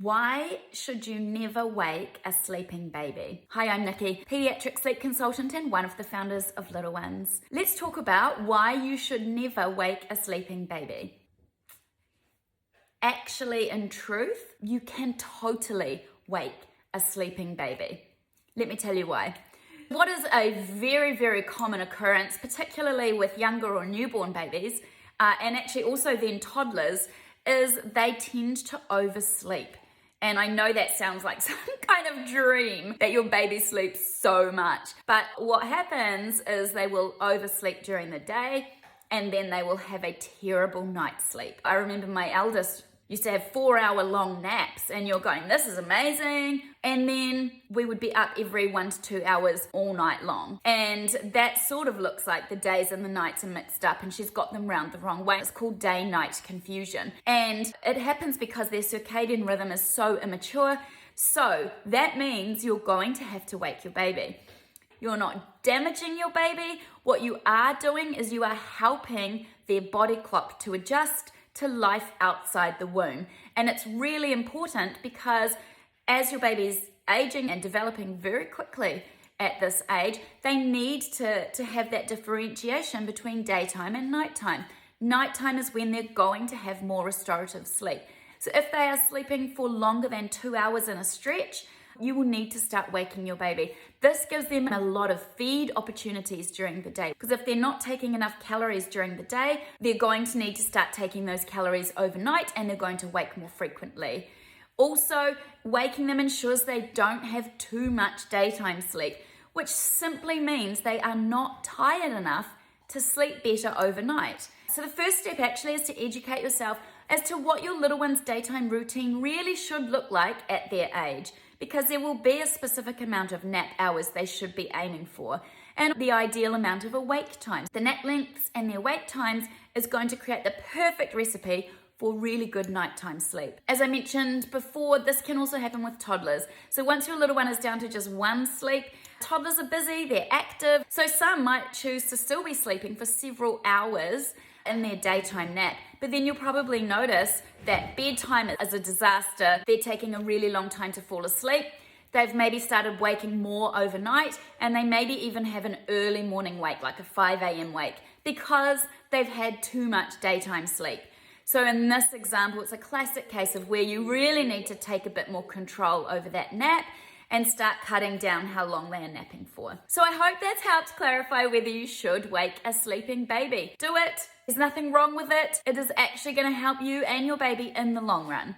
Why should you never wake a sleeping baby? Hi, I'm Nicky, Pediatric Sleep Consultant and one of the founders of Little Ones. Let's talk about why you should never wake a sleeping baby. Actually, in truth, you can totally wake a sleeping baby. Let me tell you why. What is a very, very common occurrence, particularly with younger or newborn babies, and actually also then toddlers, is they tend to oversleep. And I know that sounds like some kind of dream that your baby sleeps so much. But what happens is they will oversleep during the day and then they will have a terrible night's sleep. I remember my eldest used to have 4-hour long naps and you're going, this is amazing. And then we would be up every 1 to 2 hours all night long. And that sort of looks like the days and the nights are mixed up and she's got them round the wrong way. It's called day-night confusion. And it happens because their circadian rhythm is so immature. So that means you're going to have to wake your baby. You're not damaging your baby. What you are doing is you are helping their body clock to adjust to life outside the womb. And it's really important because as your baby's aging and developing very quickly at this age, they need to have that differentiation between daytime and nighttime. Nighttime is when they're going to have more restorative sleep. So if they are sleeping for longer than 2 hours in a stretch, you will need to start waking your baby. This gives them a lot of feed opportunities during the day because if they're not taking enough calories during the day, they're going to need to start taking those calories overnight and they're going to wake more frequently. Also, waking them ensures they don't have too much daytime sleep, which simply means they are not tired enough to sleep better overnight. So the first step actually is to educate yourself as to what your little one's daytime routine really should look like at their age, because there will be a specific amount of nap hours they should be aiming for and the ideal amount of awake times. The nap lengths and the awake times is going to create the perfect recipe for really good nighttime sleep. As I mentioned before, this can also happen with toddlers. So once your little one is down to just one sleep, toddlers are busy, they're active, so some might choose to still be sleeping for several hours in their daytime nap. But then you'll probably notice that bedtime is a disaster. They're taking a really long time to fall asleep. They've maybe started waking more overnight and they maybe even have an early morning wake, like a 5 a.m. wake, because they've had too much daytime sleep. So in this example, it's a classic case of where you really need to take a bit more control over that nap and start cutting down how long they are napping for. So I hope that's helped clarify whether you should wake a sleeping baby. Do it. There's nothing wrong with it. It is actually going to help you and your baby in the long run.